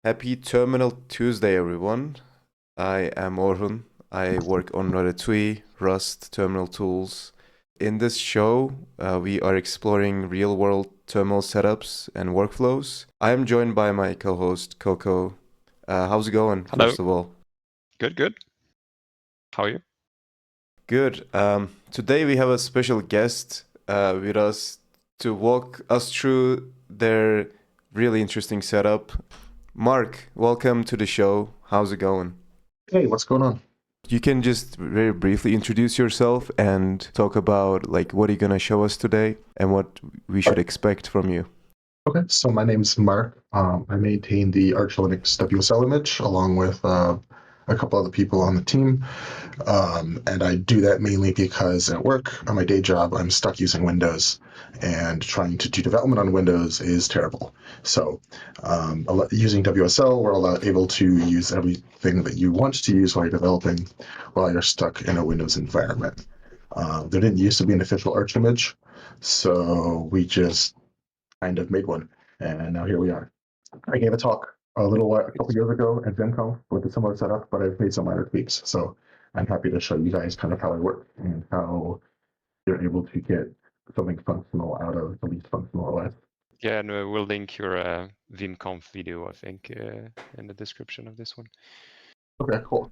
Happy Terminal Tuesday, everyone. I am Orhun. I work on Ratatouille, Rust, terminal tools. In this show, we are exploring real-world terminal setups and workflows. I am joined by my co-host, Coco. How's it going, Hello. first of all? Good. How are you? Good. Today we have a special guest with us to walk us through their really interesting setup. Mark, welcome to the show. How's it going? Hey, what's going on? You can just very briefly introduce yourself and talk about what are you gonna show us today and what we should expect from you. Okay, so my name's Mark. I maintain the Arch Linux WSL image along with a couple other people on the team. And I do that mainly because at work, on my day job, I'm stuck using Windows, and trying to do development on Windows is terrible. So using WSL, we're able to use everything that you want to use while you're developing while you're stuck in a Windows environment. There didn't used to be an official Arch image, so we just kind of made one, and now here we are. I gave a talk a couple years ago at VenConf with a similar setup, but I've made some minor tweaks. So I'm happy to show you guys kind of how I work and how you're able to get something functional out of the least functional OS. Yeah, and we'll link your VimConf video, I think, in the description of this one. Okay, cool.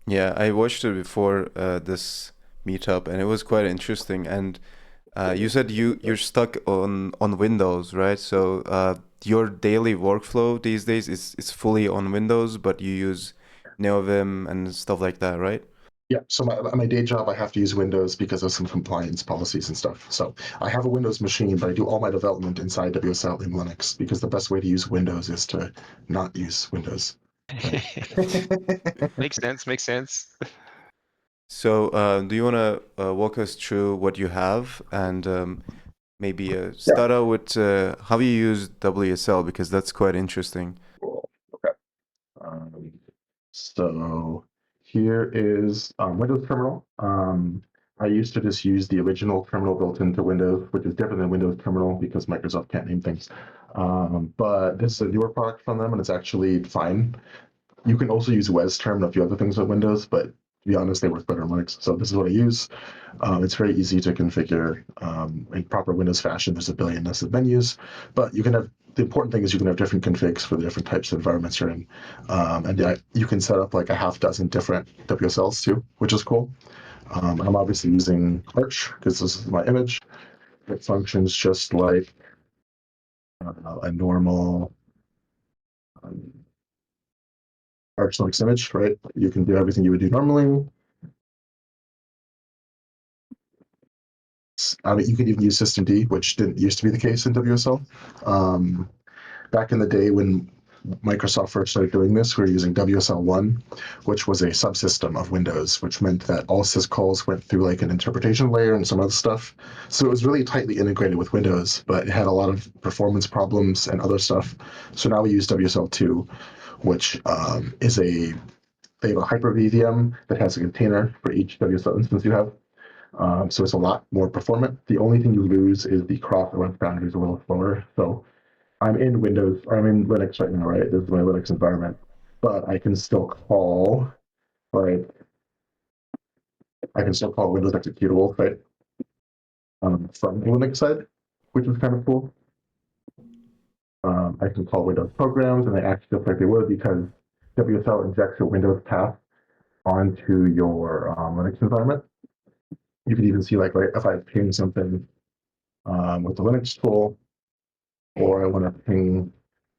Yeah, I watched it before this meetup and it was quite interesting. And you said you're stuck on Windows, right? So your daily workflow these days is fully on Windows, but you use neovim and stuff like that, right? Yeah, so my day job, I have to use Windows because of some compliance policies and stuff. So I have a Windows machine, but I do all my development inside WSL in Linux because the best way to use Windows is to not use Windows. Makes sense. So do you want to walk us through what you have and maybe start out with how you use WSL because that's quite interesting. Cool. Okay. So here is Windows Terminal. I used to just use the original terminal built into Windows, which is different than Windows Terminal because Microsoft can't name things. But this is a newer product from them, and it's actually fine. You can also use WesTerm and a few other things with Windows, but to be honest, they work better on Linux. So this is what I use. It's very easy to configure in proper Windows fashion. There's a billion nested menus, but you can have the important thing is you can have different configs for the different types of environments you're in. And you can set up like a half dozen different WSLs too, which is cool. I'm obviously using Arch because this is my image. It functions just like a normal Arch Linux image, right? You can do everything you would do normally. You could even use systemd, which didn't used to be the case in WSL. Back in the day when Microsoft first started doing this, we were using WSL1, which was a subsystem of Windows, which meant that all syscalls went through like an interpretation layer and some other stuff. So it was really tightly integrated with Windows, but it had a lot of performance problems and other stuff. So now we use WSL2, which they have a Hyper-V VM that has a container for each WSL instance you have. So it's a lot more performant. The only thing you lose is the cross OS boundaries a little slower. So I'm in Windows, or I'm in Linux right now, right? This is my Linux environment, but I can still call, right? I can still call Windows executable, right? From the Linux side, which is kind of cool. I can call Windows programs, and they act just like they would because WSL injects a Windows path onto your Linux environment. You can even see, like, right, if I ping something with the Linux tool, or I want to ping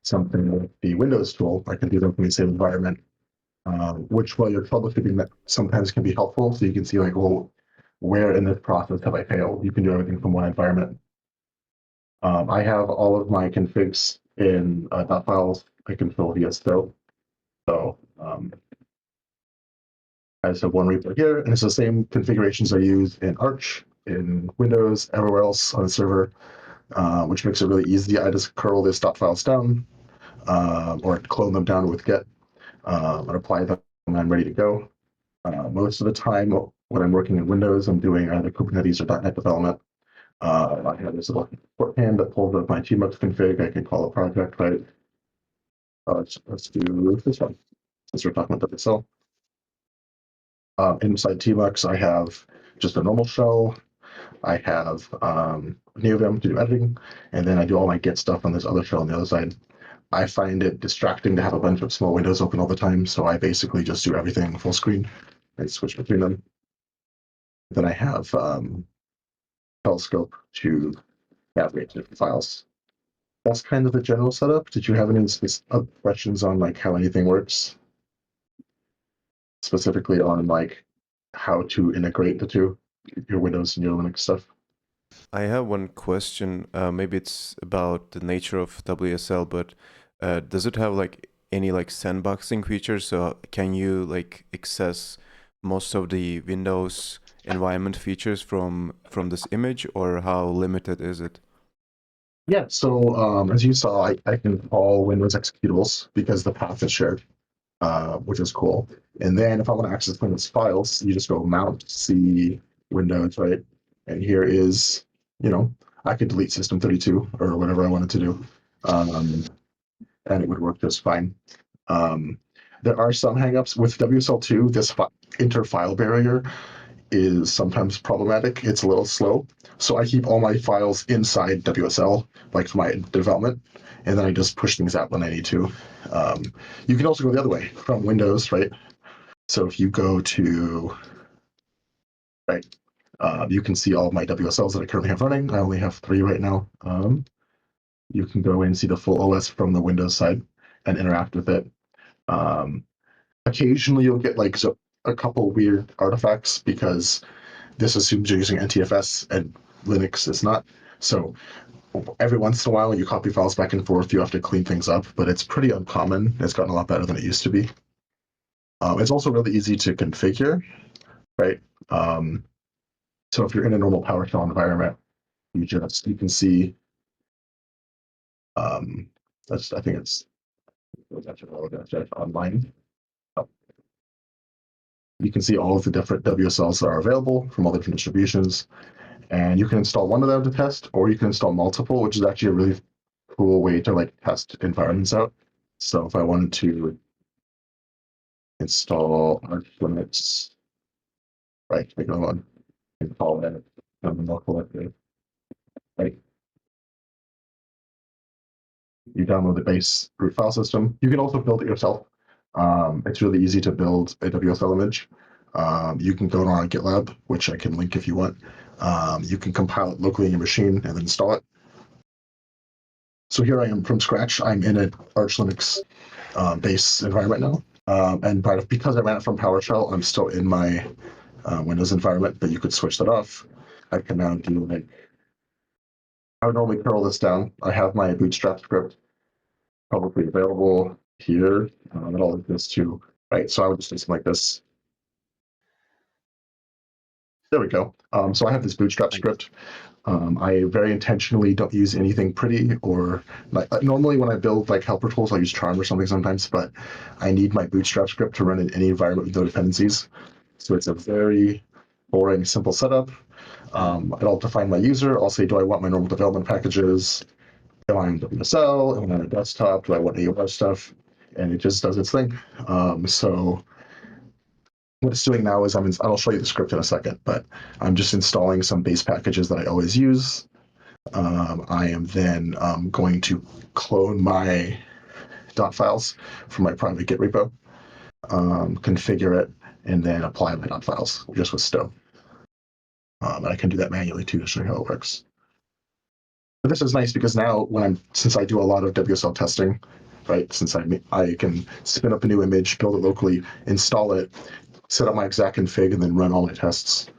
something with the Windows tool, I can do them from the same environment, which while you're troubleshooting that sometimes can be helpful. So you can see like, well, where in this process have I failed? You can do everything from one environment. I have all of my configs in Dotfiles. I can fill via stow. So I just have one repo here, and it's the same configurations I use in Arch, in Windows, everywhere else on the server, which makes it really easy. I just curl this Dotfiles down, or clone them down with get, and apply them when I'm ready to go. Most of the time, when I'm working in Windows, I'm doing either Kubernetes or .NET development. I have this little shorthand that pulls up my tmux config. I can call a project, right? Let's do this one, since we're talking about WSL. Inside tmux, I have just a normal shell. I have neovim to do editing, and then I do all my Git stuff on this other shell on the other side. I find it distracting to have a bunch of small windows open all the time, so I basically just do everything full screen and switch between them. Then I have Telescope to navigate to different files. That's kind of the general setup. Did you have any questions on like how anything works? Specifically on like how to integrate the two, your Windows and your Linux stuff? I have one question. Maybe it's about the nature of WSL, but does it have like any like sandboxing features? So can you like access most of the Windows environment features from this image, or how limited is it? Yeah, so as you saw, I can call Windows executables because the path is shared, which is cool. And then if I want to access Windows files, you just go mount C Windows, right? And here is, I could delete System32 or whatever I wanted to do, and it would work just fine. There are some hangups with WSL2. This inter-file barrier is sometimes problematic. It's a little slow. So I keep all my files inside WSL, like for my development, and then I just push things out when I need to. You can also go the other way from Windows, right? So if you go to, right, you can see all of my WSLs that I currently have running. I only have 3 right now. You can go and see the full OS from the Windows side and interact with it. Occasionally you'll get like a couple weird artifacts because this assumes you're using NTFS and Linux is not. So every once in a while, when you copy files back and forth, you have to clean things up, but it's pretty uncommon. It's gotten a lot better than it used to be. It's also really easy to configure, right? So if you're in a normal PowerShell environment, you can see, I think it's online. You can see all of the different WSLs that are available from all the different distributions. And you can install one of them to test, or you can install multiple, which is actually a really cool way to like test environments out. So if I wanted to install Arch Linux, right, make another one, and call it more collective, right? You download the base root file system. You can also build it yourself. It's really easy to build a WSL image. You can go on GitLab, which I can link if you want. You can compile it locally in your machine and then install it. So here I am from scratch. I'm in an Arch Linux base environment now. And because I ran it from PowerShell, I'm still in my Windows environment, but you could switch that off. I can now do like, I would normally curl this down. I have my Bootstrap script publicly available here. It all exists too, right? So I would just do something like this. There we go. So I have this Bootstrap script. I very intentionally don't use anything pretty or like normally when I build like helper tools, I'll use Charm or something sometimes, but I need my Bootstrap script to run in any environment with no dependencies. So it's a very boring, simple setup. I'll define my user. I'll say, do I want my normal development packages? Am I on WSL? Am I on a desktop? Do I want AOR stuff? And it just does its thing. So what it's doing now is I'll show you the script in a second, but I'm just installing some base packages that I always use. I am then going to clone my Dotfiles from my private Git repo, configure it, and then apply my Dotfiles just with Stow. And I can do that manually too to show you how it works. But this is nice because now since I do a lot of WSL testing, right, since I can spin up a new image, build it locally, install it, set up my exact config, and then run all my tests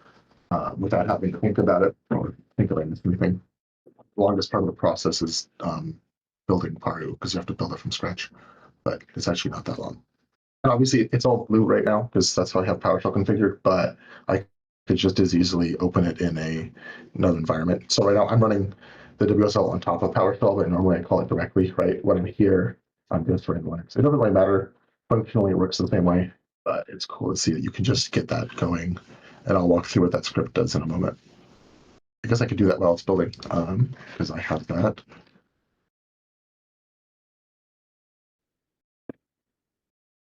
without having to think about it or think about anything. The longest part of the process is building Paru because you have to build it from scratch, but it's actually not that long. And obviously, it's all blue right now because that's how I have PowerShell configured, but I could just as easily open it in another environment. So right now, I'm running the WSL on top of PowerShell, but normally I call it directly, right? When I'm here, I'm just running Linux. It doesn't really matter. Functionally, it works the same way, but it's cool to see that you can just get that going. And I'll walk through what that script does in a moment. I guess I could do that while it's building because I have that.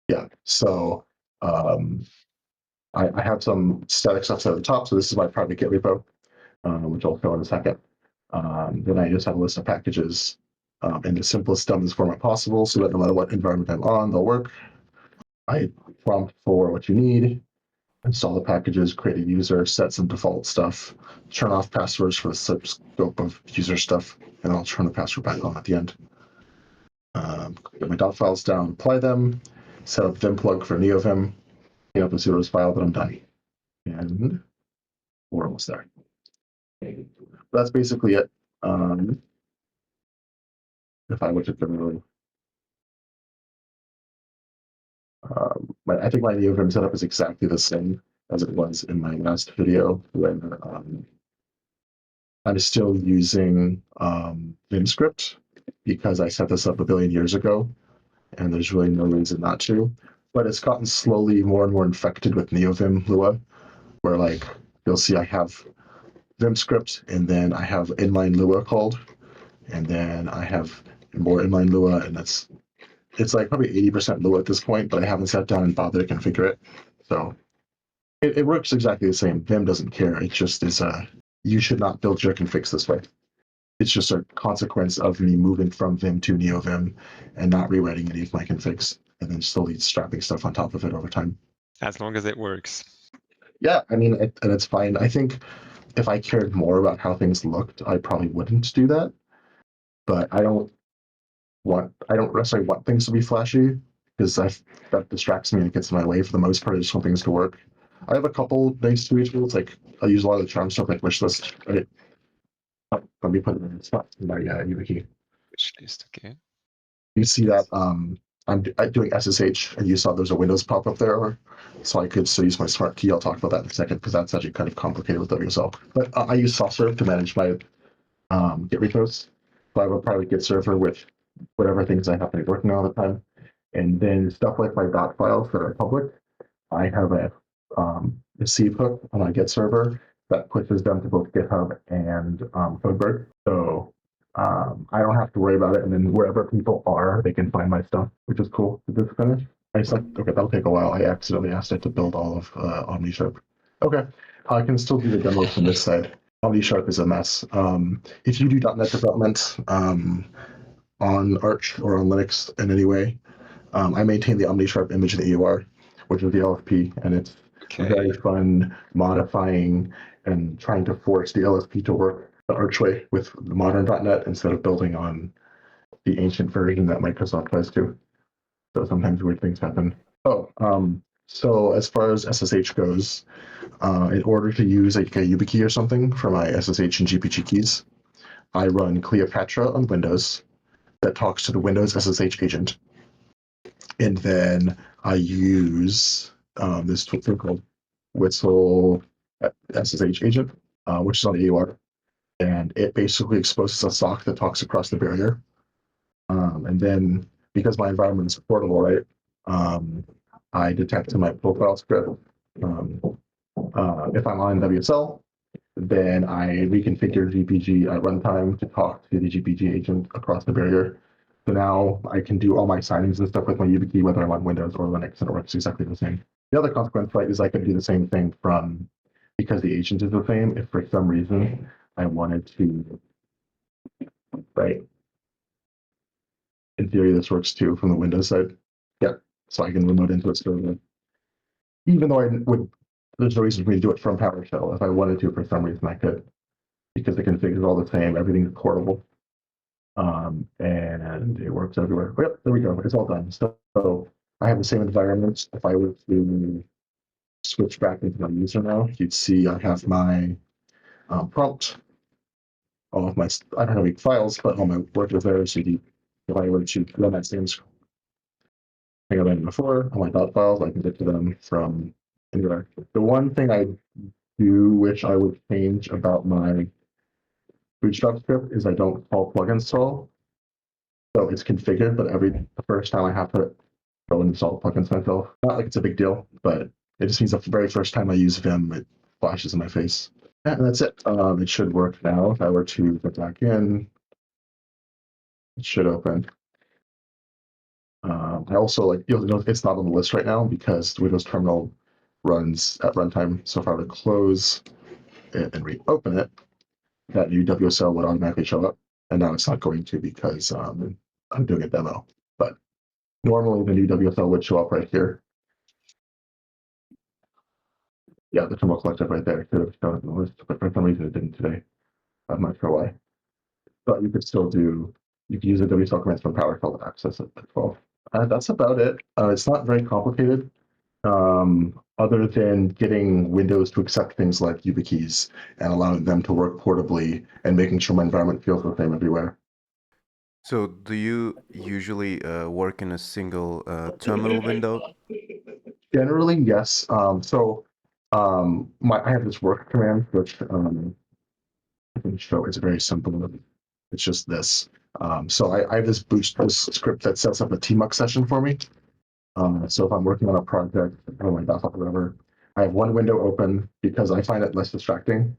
Yeah, so I have some static stuff set at the top. So this is my private Git repo, which I'll show in a second. Then I just have a list of packages in the simplest, dumbest format possible, so that no matter what environment I'm on, they'll work. I prompt for what you need, install the packages, create a user, set some default stuff, turn off passwords for the scope of user stuff, and I'll turn the password back on at the end. Get my Dotfiles down, apply them, set up Vim plug for neovim, clean up the pseudos file, but I'm done. And we're almost there. That's basically it. If I were to really, I think my neovim setup is exactly the same as it was in my last video when I'm still using Vim script because I set this up a billion years ago, and there's really no reason not to. But it's gotten slowly more and more infected with neovim Lua, where like you'll see I have Vim script, and then I have inline Lua called, and then I have more inline Lua, and it's like probably 80% Lua at this point, but I haven't sat down and bothered to configure it. So it works exactly the same. Vim doesn't care. It just is you should not build your configs this way. It's just a consequence of me moving from Vim to neovim and not rewriting any of my configs, and then slowly strapping stuff on top of it over time. As long as it works. Yeah, I mean, and it's fine. I think if I cared more about how things looked, I probably wouldn't do that. But I don't necessarily want things to be flashy because that distracts me and it gets in my way. For the most part, I just want things to work. I have a couple nice TUI tools. Like I use a lot of the charm stuff like wishlist. Right? Let me put it in the spot in my wiki. Wishlist, okay. You see that I'm doing SSH, and you saw there's a Windows pop up there, so I could still use my smart key. I'll talk about that in a second because that's actually kind of complicated with WSL. But I use SoftServe to manage my Git repos. So I have a private Git server with whatever things I happen to be working on all the time, and then stuff like my Dotfiles that are public. I have a receive hook on my Git server that pushes them to both GitHub and Hegreberg. So I don't have to worry about it. And then wherever people are, they can find my stuff, which is cool. Did this finish? I just like, okay, that'll take a while. I accidentally asked it to build all of Omnisharp. Okay, I can still do the demo from this side. Omnisharp is a mess. If you do .NET development on Arch or on Linux in any way, I maintain the Omnisharp image in the EUR, which is the LSP, and it's very fun modifying and trying to force the LSP to work the Arch way with the modern .NET instead of building on the ancient version that Microsoft tries to. So sometimes weird things happen. So as far as SSH goes, in order to use like a YubiKey or something for my SSH and GPG keys, I run Kleopatra on Windows that talks to the Windows SSH agent. And then I use this thing called Whistle SSH agent, which is on the AUR. And it basically exposes a sock that talks across the barrier. And then because my environment is portable, right, I detect in my profile script if I'm on WSL, then I reconfigure GPG at runtime to talk to the GPG agent across the barrier. So now I can do all my signings and stuff with my YubiKey, whether I'm on Windows or Linux, and it works exactly the same. The other consequence, right, is I can do the same thing because the agent is the same. If for some reason I wanted to, right, in theory, this works too from the Windows side. Yeah, so I can remote into it still. Even though there's no reason for me to do it from PowerShell. If I wanted to, for some reason, I could, because the config is all the same. Everything's portable. And it works everywhere. Oh, yep, there we go. It's all done. So I have the same environment. If I were to switch back into my user now, you'd see I have my prompt, all of my, I don't have any files, but all my work is there. So if I were to run that same thing I ran before, all my Dotfiles, I can get to them from anywhere. The one thing I do, which I would change about my Bootstrap script, is I don't call plug install. So it's configured, but the first time I have to go and install plugins myself. Not like it's a big deal, but it just means the very first time I use Vim, it flashes in my face. And that's it. It should work now. If I were to go back in, it should open. I also like, you'll note it's not on the list right now because Windows Terminal runs at runtime. So if I were to close it and reopen it, that new WSL would automatically show up. And now it's not going to because I'm doing a demo. But normally the new WSL would show up right here. Yeah, the terminal collective right there could have shown up in the list, but for some reason it didn't today. I'm not sure why. But you could still you can use the WSL commands from PowerToys to access it as well. That's about it. It's not very complicated, other than getting Windows to accept things like YubiKeys and allowing them to work portably and making sure my environment feels the same everywhere. So do you usually work in a single terminal window? Generally, yes. I have this work command, which I can show. It's very simple. It's just this. I have this script that sets up a tmux session for me. So if I'm working on a project or my desktop or whatever, I have one window open because I find it less distracting.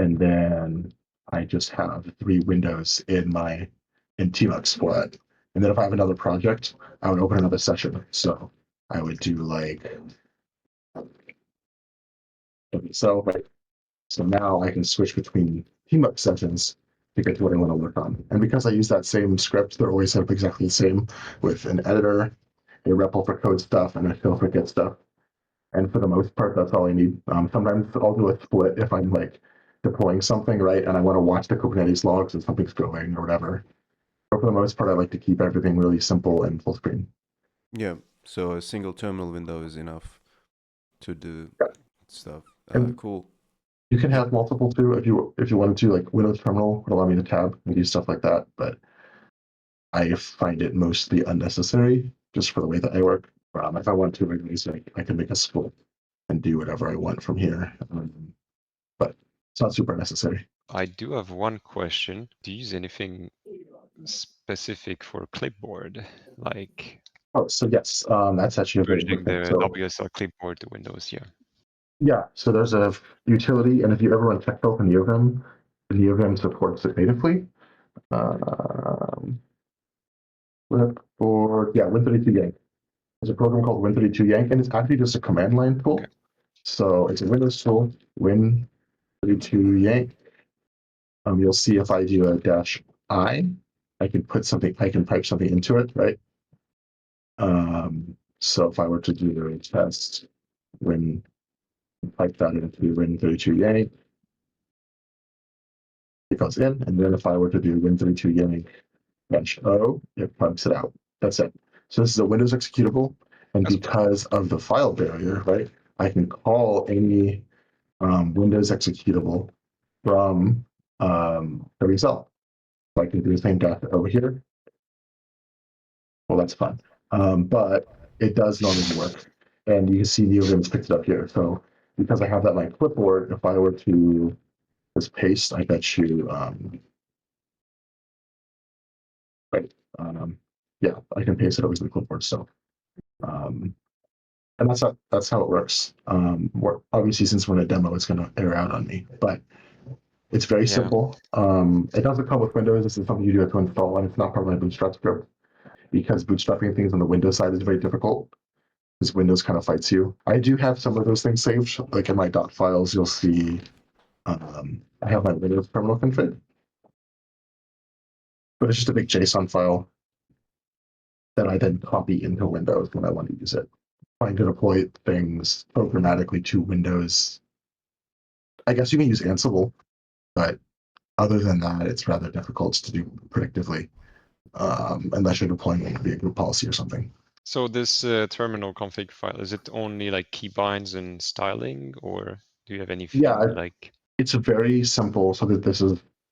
And then I just have 3 windows in tmux for it. And then if I have another project, I would open another session. So I would do like, so now I can switch between tmux sessions to get to what I want to work on. And because I use that same script, they're always set up exactly the same with an editor, a REPL for code stuff, and a fill for get stuff. And for the most part, that's all I need. Sometimes I'll do a split if I'm like deploying something, right? And I want to watch the Kubernetes logs and something's going or whatever. But for the most part, I like to keep everything really simple and full screen. Yeah, so a single terminal window is enough to do Yeah. stuff. And cool. you can have multiple too if you wanted to. Like Windows Terminal would allow me to tab and do stuff like that, but I find it mostly unnecessary just for the way that I work. If I want to, I can make a split and do whatever I want from here. But it's not super necessary. I do have one question. Do you use anything specific for Clipboard, like Oh, so yes, that's actually a very good merging thing. the So WSL Clipboard to Windows? Yeah. yeah, so there's a utility, and if you ever run checkbook in neovim, the neovim supports it natively. Clipboard, yeah, Win32 Yank. There's a program called Win32 Yank, and it's actually just a command line tool. Okay. So it's a Windows tool, Win32 Yank. You'll see if I do a -I, I can type something into it, right? So if I were to do a test, type that into Win32 Yank, it goes in, and then if I were to do Win32 Yank -O, it pumps it out. That's it. So this is a Windows executable, and That's because of the file barrier, right, I can call any Windows executable from the result. So I can do the same dot over here. Well, that's fun, but it does normally work, and you can see neovim's picked it up here. So because I have that in my clipboard, if I were to just paste, I bet you, right, yeah, I can paste it over to the clipboard. So, and that's how it works. Obviously, since we're in a demo, it's going to error out on me, but it's very simple. It doesn't come with Windows. This is something you do have to install, and it's not part of my Bootstrap script because bootstrapping things on the Windows side is very difficult because Windows kind of fights you. I do have some of those things saved, like in my Dotfiles, you'll see I have my Windows terminal config, but it's just a big JSON file that I then copy into Windows when I want to use it. Trying to deploy things programmatically to Windows. I guess you can use Ansible, but other than that, it's rather difficult to do predictively, unless you're deploying like via group policy or something. So this terminal config file, is it only like keybinds and styling, or do you have anything like? It's a very simple, so that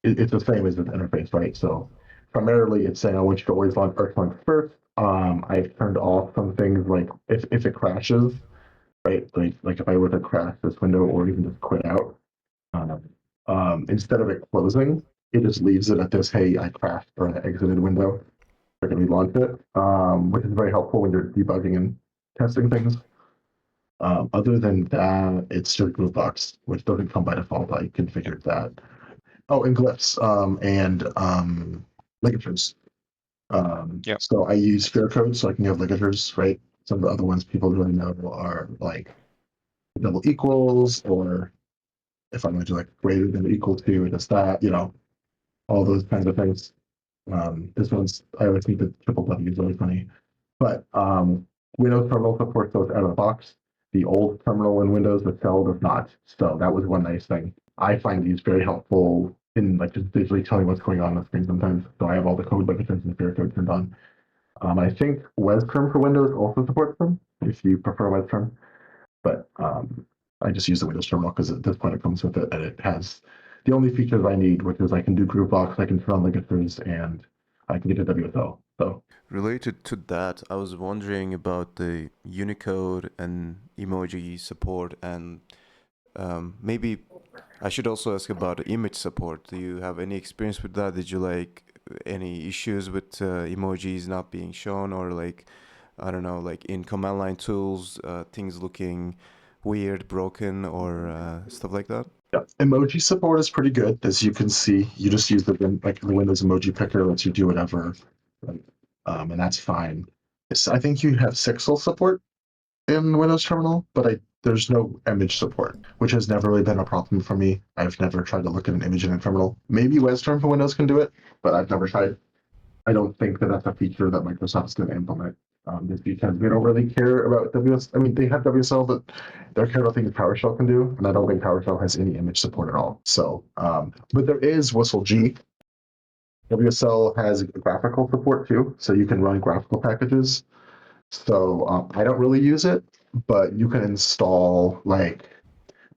it's the same as the interface, right? So primarily it's saying I want you to always run Earthling first. I've turned off some things like if it crashes, right? Like if I were to crash this window or even just quit out, instead of it closing, it just leaves it at this, hey, I crashed or I exited window. They're going to relaunch it, which is very helpful when you're debugging and testing things. Other than that, it's just Groovebox, which doesn't come by default. I configured that. Oh, and Glyphs and ligatures. Yep. So I use sphere code so I can have ligatures, right? Some of the other ones people really know are like double equals, or if I'm going to do like greater than or equal to, it is that, all those kinds of things. This one's, I always think the triple W is really funny. But Windows Terminal supports those out of the box. The old terminal in Windows, the cell does not. So that was one nice thing. I find these very helpful in like just visually telling what's going on the screen sometimes. So I have all the code ligatures and sphere code turned on. I think WebTerm for Windows also supports them if you prefer WebTerm. But I just use the Windows terminal because at this point it comes with it, and it has the only features I need, which is I can do group blocks, I can turn on ligatures, and I can get a WSL. So Related to that, I was wondering about the Unicode and emoji support, and maybe I should also ask about image support. Do you have any experience with that? Did you like any issues with emojis not being shown, or like, I don't know, like in command line tools, things looking weird, broken, or stuff like that? yeah, emoji support is pretty good, as you can see. You just use the Windows emoji picker, lets you do whatever, right? And that's fine. I think you have Sixel support in Windows Terminal, but there's no image support, which has never really been a problem for me. I've never tried to look at an image in a terminal. Maybe WebTerm for Windows can do it, but I've never tried. I don't think that that's a feature that Microsoft's going to implement. Just because they don't really care about WSL. I mean, they have WSL, but they're care about things PowerShell can do, and I don't think PowerShell has any image support at all. So, but there is WSL-G. WSL has graphical support too, so you can run graphical packages. So I don't really use it, but you can install like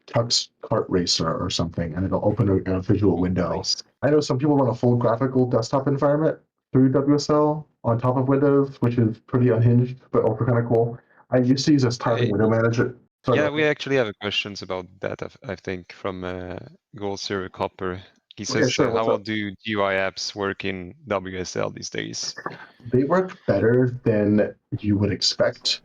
Tux Kart Racer or something, and it'll open a visual window. Nice. I know some people run a full graphical desktop environment through WSL on top of Windows, which is pretty unhinged, but also kind of cool. I used to use this tiling window manager. Sorry, Yeah, we actually have questions about that, I think, from Gold Zero Copper. He Oh, yeah, says, sure. how What's well up? do GUI apps work in WSL these days? They work better than you would expect,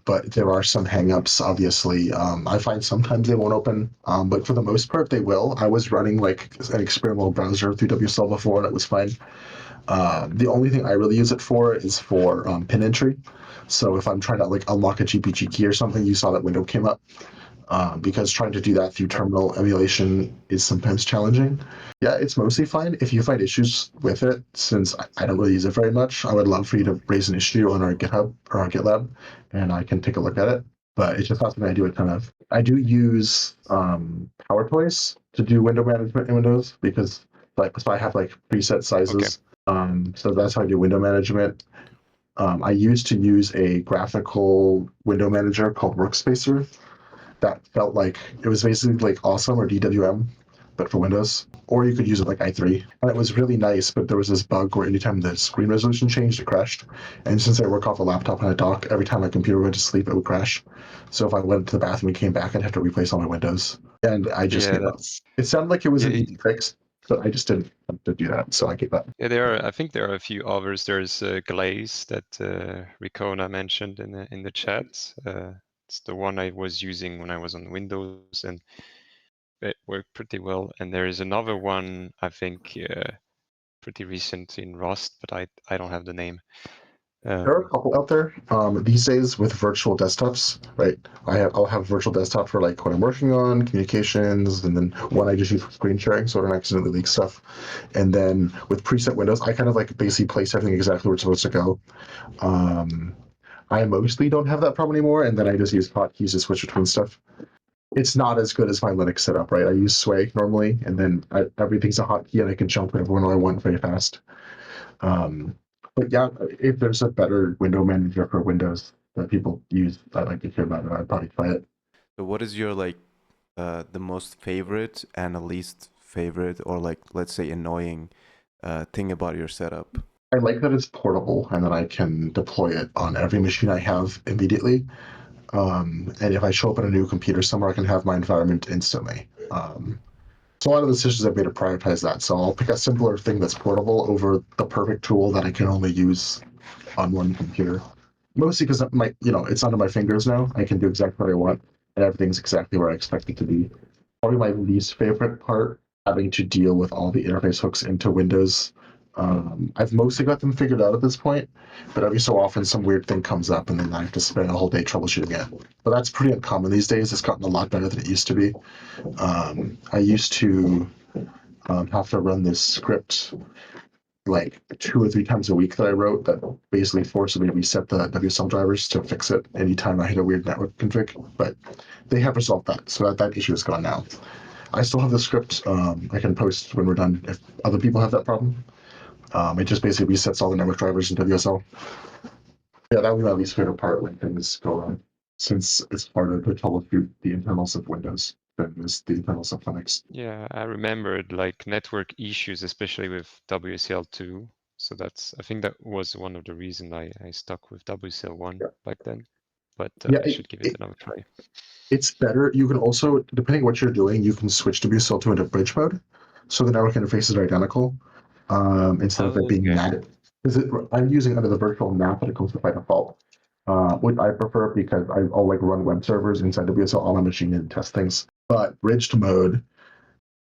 but there are some hangups, obviously. I find sometimes they won't open, but for the most part, they will. I was running like an experimental browser through WSL before, and it was fine. The only thing I really use it for is for pin entry. So if I'm trying to like unlock a GPG key or something, you saw that window came up. Because trying to do that through terminal emulation is sometimes challenging. Yeah, it's mostly fine. If you find issues with it, since I don't really use it very much, I would love for you to raise an issue on our GitHub or our GitLab, and I can take a look at it. But it's just not something I do a ton of. I do use PowerToys to do window management in Windows because so I have like preset sizes. So that's how I do window management. I used to use a graphical window manager called Workspacer that felt like it was basically like Awesome or DWM, but for Windows. Or you could use it like i3. And it was really nice, but there was this bug where anytime the screen resolution changed, it crashed. And since I work off a laptop and a dock, every time my computer went to sleep, it would crash. So if I went to the bathroom and came back, I'd have to replace all my windows. And I just Yeah, gave up. that's It sounded like it was yeah, an easy fix, but I just didn't want to do that. So I gave up. yeah. I think there are a few others. There's Glyphs that Ricona mentioned in the chat. It's the one I was using when I was on Windows, and it worked pretty well. And there is another one, I think, pretty recent in Rust, but I don't have the name. There are a couple out there these days with virtual desktops, right? I'll have virtual desktop for like what I'm working on, communications, and then one I just use for screen sharing so I don't accidentally leak stuff. And then with preset windows, I kind of like basically place everything exactly where it's supposed to go. I mostly don't have that problem anymore, and then I just use hotkeys to switch between stuff. It's not as good as my Linux setup, right? I use Sway normally, and then everything's a hotkey, and I can jump whenever I want very fast. But yeah, if there's a better window manager for Windows that people use, I'd like to hear about it. I'd probably try it. So what is your like the most favorite and the least favorite, or like let's say annoying thing about your setup? I like that it's portable and that I can deploy it on every machine I have immediately. And if I show up on a new computer somewhere, I can have my environment instantly. So a lot of the decisions I've made to prioritize that. So I'll pick a simpler thing that's portable over the perfect tool that I can only use on one computer. Mostly because it's under my fingers now. I can do exactly what I want, and everything's exactly where I expect it to be. Probably my least favorite part, having to deal with all the interface hooks into Windows, I've mostly got them figured out at this point, but every so often some weird thing comes up and then I have to spend a whole day troubleshooting it. But that's pretty uncommon these days. It's gotten a lot better than it used to be. I used to have to run this script like 2 or 3 times a week that I wrote that basically forced me to reset the WSL drivers to fix it anytime I hit a weird network config. But they have resolved that, so that issue is gone now. I still have the script I can post when we're done if other people have that problem. It just basically resets all the network drivers in WSL. Yeah, that would be my least favorite part when things go wrong, since it's harder to troubleshoot the internals of Windows than is the internals of Linux. Yeah, I remembered like network issues, especially with WSL2. So I think that was one of the reasons I stuck with WSL1 back then. But I should give it another try. It's better. You can also, depending on what you're doing, you can switch WSL2 into bridge mode. So the network interfaces are identical instead of it being NAT. I'm using under the virtual NAT that it comes with by default, which I prefer because I'll like run web servers inside WSL on my machine and test things. But bridged mode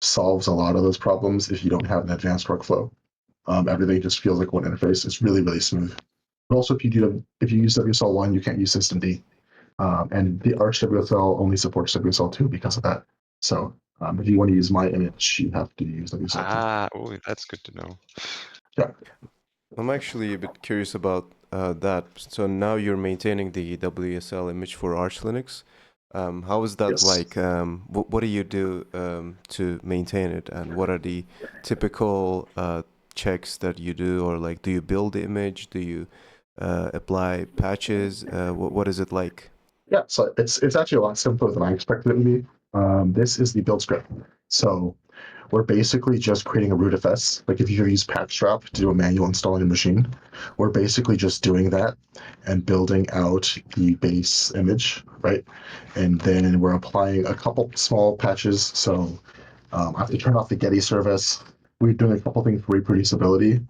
solves a lot of those problems if you don't have an advanced workflow. Everything just feels like one interface. It's really, really smooth. But also, if you use WSL1, you can't use Systemd. And the Arch WSL only supports WSL2 because of that. So if you want to use my image, you have to use WSL2. Oh, that's good to know. Yeah. I'm actually a bit curious about that. So now you're maintaining the WSL image for Arch Linux. How is that like? What do you do to maintain it, and what are the typical checks that you do, or like, do you build the image? Do you apply patches? What is it like? Yeah, so it's actually a lot simpler than I expected it to be. This is the build script. So we're basically just creating a rootfs. Like if you use patchstrap to do a manual installing a machine, we're basically just doing that and building out the base image, right? And then we're applying a couple small patches. So I have to turn off the Getty service. We're doing a couple things for reproducibility,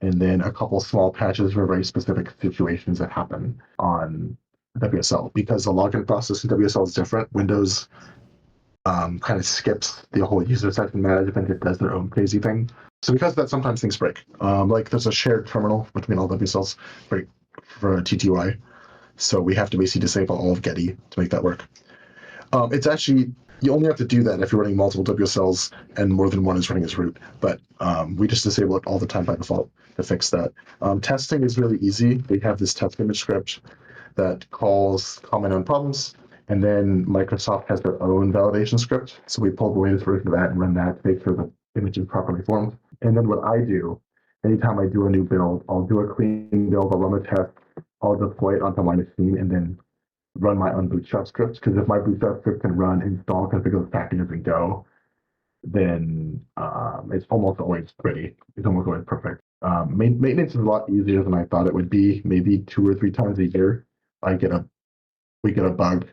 and then a couple small patches for very specific situations that happen on WSL, because the login process in WSL is different. Windows kind of skips the whole user session management. It does their own crazy thing. So because of that, sometimes things break. Like there's a shared terminal between all WSLs for TTY. So we have to basically disable all of Getty to make that work. It's actually, you only have to do that if you're running multiple WSLs and more than one is running as root. But we just disable it all the time by default to fix that. Testing is really easy. We have this test image script that calls comment on problems. And then Microsoft has their own validation script. So we pull the latest version of that and run that to make sure the image is properly formed. And then what I do, anytime I do a new build, I'll do a clean build, I'll run a test, I'll deploy it onto my machine, and then run my own Bootstrap script. Because if my Bootstrap script can run, install, configure the packages, and go, then it's almost always ready. It's almost always perfect. Maintenance is a lot easier than I thought it would be. Maybe 2 or 3 times a year, we get a bug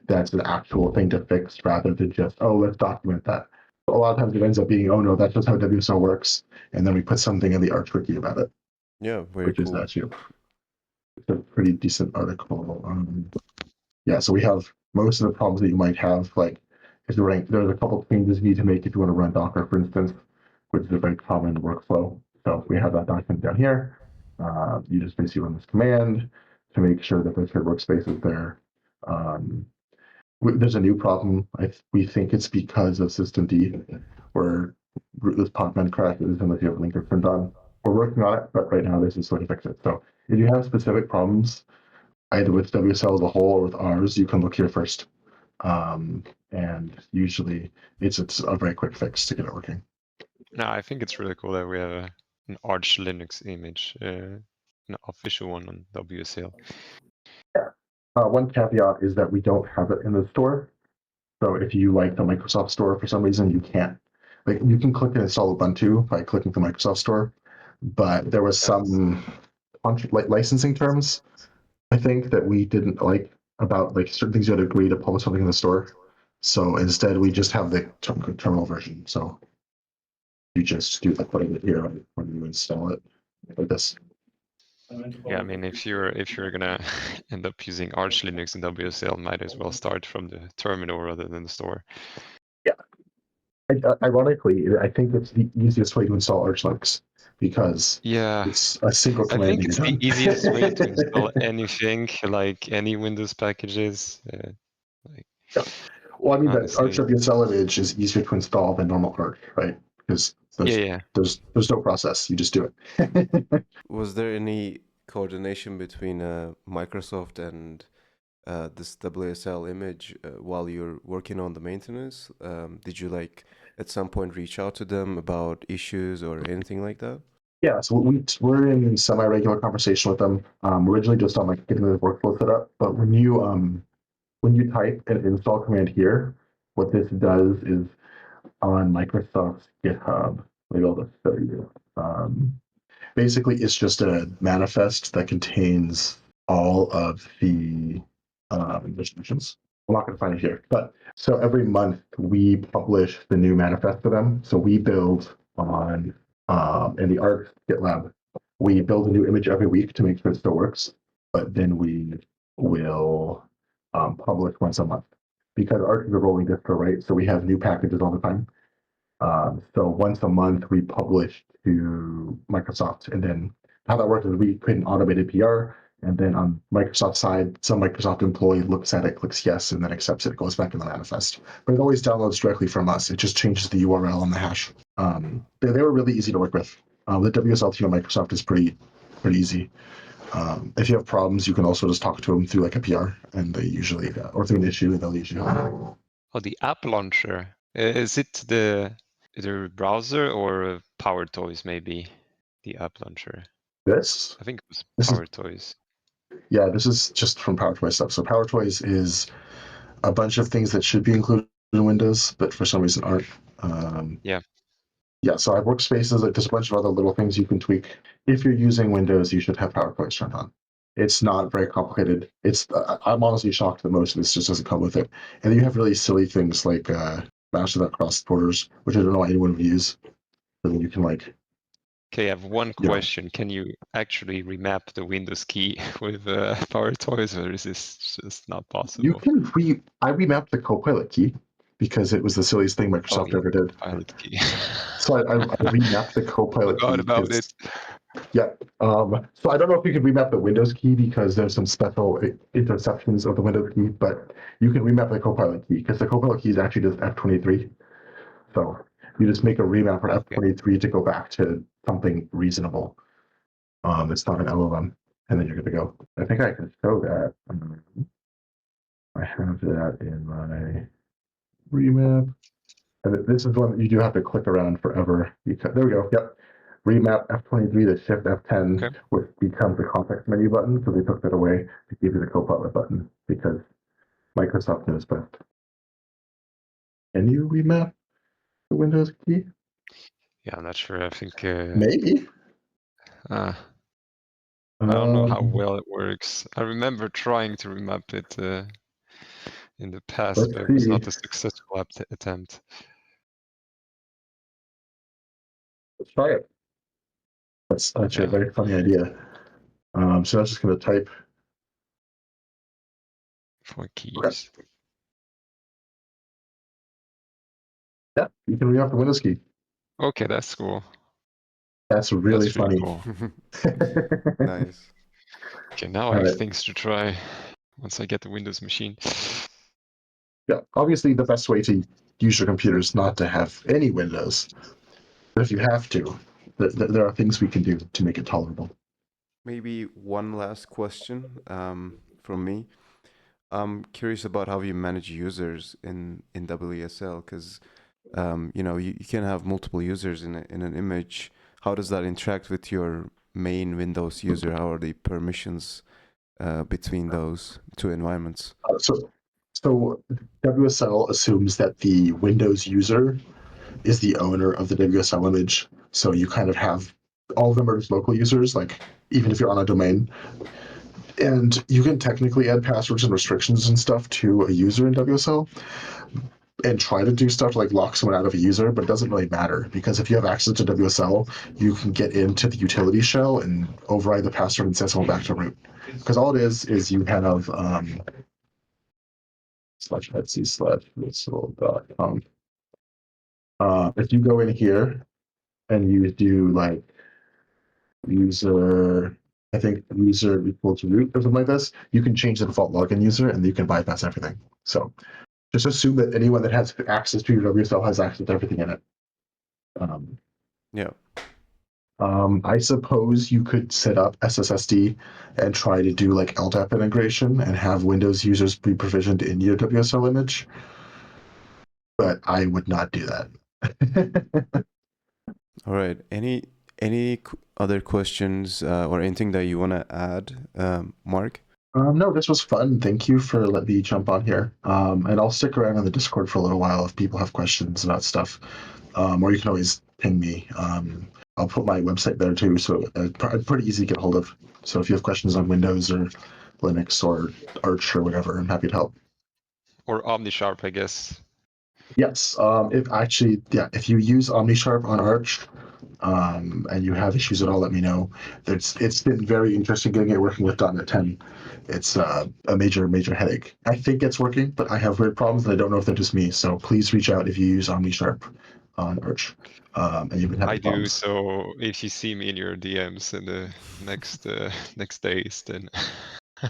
that's an actual thing to fix rather than just, oh, let's document that. A lot of times it ends up being, oh no, that's just how WSL works, and then we put something in the Arch wiki about it. Yeah, very which cool. is actually a pretty decent article. Yeah, so we have most of the problems that you might have, like if you're running, there's a couple of changes you need to make if you want to run Docker, for instance, which is a very common workflow. So we have that document down here. You just basically run this command to make sure that the shared workspace is there. There's a new problem. We think it's because of Systemd, where rootless podman crashes unless you have a linker turned on. We're working on it, but right now there's this way to fix it. So if you have specific problems, either with WSL as a whole or with ours, you can look here first. And usually it's a very quick fix to get it working. No, I think it's really cool that we have an Arch Linux image, an official one on WSL. Yeah. One caveat is that we don't have it in the store. So if you like the Microsoft Store for some reason, you can't. Like you can click and install Ubuntu by clicking the Microsoft Store, but there was some licensing terms, I think, that we didn't like about like certain things you had to agree to publish something in the store. So instead, we just have the terminal version. So you just do like putting it here when you install it, like this. Yeah, I mean, if you're gonna end up using Arch Linux and WSL, might as well start from the terminal rather than the store. Yeah. Ironically, I think it's the easiest way to install Arch Linux, because Yeah, it's a single I command think and you're it's the done. easiest way to install anything, like any Windows packages. Like, Yeah. Well, I mean, the Arch honestly, WSL image is easier to install than normal Arch, right? Because yeah. there's no process. You just do it. Was there any coordination between Microsoft and this WSL image while you're working on the maintenance? Did you like at some point reach out to them about issues or anything like that? Yeah, so we're in semi-regular conversation with them. Originally just on like getting the workflow set up, but when you type an install command here, what this does is on Microsoft's GitHub. Maybe I'll just show you. Basically, it's just a manifest that contains all of the instructions. I'm not going to find it here, but so every month we publish the new manifest for them. So we build on in the Arc GitLab, we build a new image every week to make sure it still works, but then we will publish once a month because Arc is a rolling distro, right? So we have new packages all the time. So once a month we publish to Microsoft, and then how that works is we create an automated PR, and then on Microsoft's side, some Microsoft employee looks at it, clicks yes, and then accepts it. It goes back in the manifest. But it always downloads directly from us. It just changes the URL and the hash. They were really easy to work with. The WSL team at Microsoft is pretty easy. If you have problems, you can also just talk to them through like a PR, and they usually, or through an issue, they'll usually help. Oh, the app launcher. Is it the browser or PowerToys? Maybe the app launcher. This I think it was This is PowerToys. Yeah, this is just from PowerToys stuff. So PowerToys is a bunch of things that should be included in Windows, but for some reason aren't. Yeah. Yeah, so I have workspaces. Like, there's a bunch of other little things you can tweak. If you're using Windows, you should have PowerToys turned on. It's not very complicated. I'm honestly shocked that most of this just doesn't come with it. And then you have really silly things like master that cross borders, which I don't know why anyone would use. But then you can like. Okay, I have one question. Can you actually remap the Windows key with PowerToys, or is this just not possible? You can I remapped the Copilot key because it was the silliest thing Microsoft ever did. Copilot key. So I remapped the Copilot Forgot key. about it. Yeah. So I don't know if you can remap the Windows key because there's some special interceptions of the Windows key, but you can remap the Copilot key because the Copilot key is actually just F23. So you just make a remap for F23 to go back to something reasonable. It's not an LLM, and then you're good to go. I think I can show that. I have that in my remap. And this is one that you do have to click around forever. There we go. Yep. Remap F23 to shift F10, which becomes the context menu button. So they took that away to give you the Copilot button because Microsoft knows best. Can you remap the Windows key? Yeah, I'm not sure. I think maybe. I don't know how well it works. I remember trying to remap it in the past, but it was not a successful attempt. Let's try it. That's actually a very funny idea. So I'm just going to type 4 keys. Yeah, you can remap the Windows key. Okay, that's cool. That's really funny. Cool. Nice. Okay, now I have things to try once I get the Windows machine. Yeah, obviously the best way to use your computer is not to have any Windows. But if you have to, there are things we can do to make it tolerable. Maybe one last question from me. I'm curious about how you manage users in WSL because you can have multiple users in an image. How does that interact with your main Windows user? How are the permissions between those two environments? So WSL assumes that the Windows user is the owner of the WSL image. So you kind of have all of them are just local users, like even if you're on a domain. And you can technically add passwords and restrictions and stuff to a user in WSL and try to do stuff like lock someone out of a user, but it doesn't really matter because if you have access to WSL, you can get into the utility shell and override the password and send someone back to root. Because all it is you kind of /etsy/whistle.com. If you go in here and you do like user, I think user equal to root or something like this, you can change the default login user and you can bypass everything. So just assume that anyone that has access to your WSL has access to everything in it. Yeah. I suppose you could set up SSSD and try to do like LDAP integration and have Windows users be provisioned in your WSL image, but I would not do that. All right. Any other questions or anything that you want to add, Mark? No, this was fun. Thank you for letting me jump on here. And I'll stick around on the Discord for a little while if people have questions about stuff. Or you can always ping me. I'll put my website there too, so pretty easy to get hold of. So if you have questions on Windows or Linux or Arch or whatever, I'm happy to help. Or Omnisharp, I guess. Yes. If you use Omnisharp on Arch, and you have issues at all, let me know. It's been very interesting getting it working with .NET 10. It's a major headache. I think it's working, but I have weird problems, and I don't know if they're just me. So please reach out if you use Omnisharp on Arch, and you've been having I problems. do. So if you see me in your DMs in the next days, then. All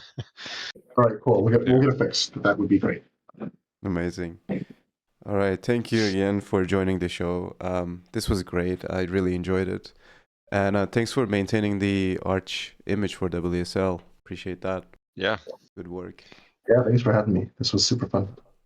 right, cool. We'll get it fixed. That would be great. Amazing. All right. Thank you again for joining the show. This was great. I really enjoyed it. And thanks for maintaining the Arch image for WSL. Appreciate that. Yeah. Good work. Yeah, thanks for having me. This was super fun.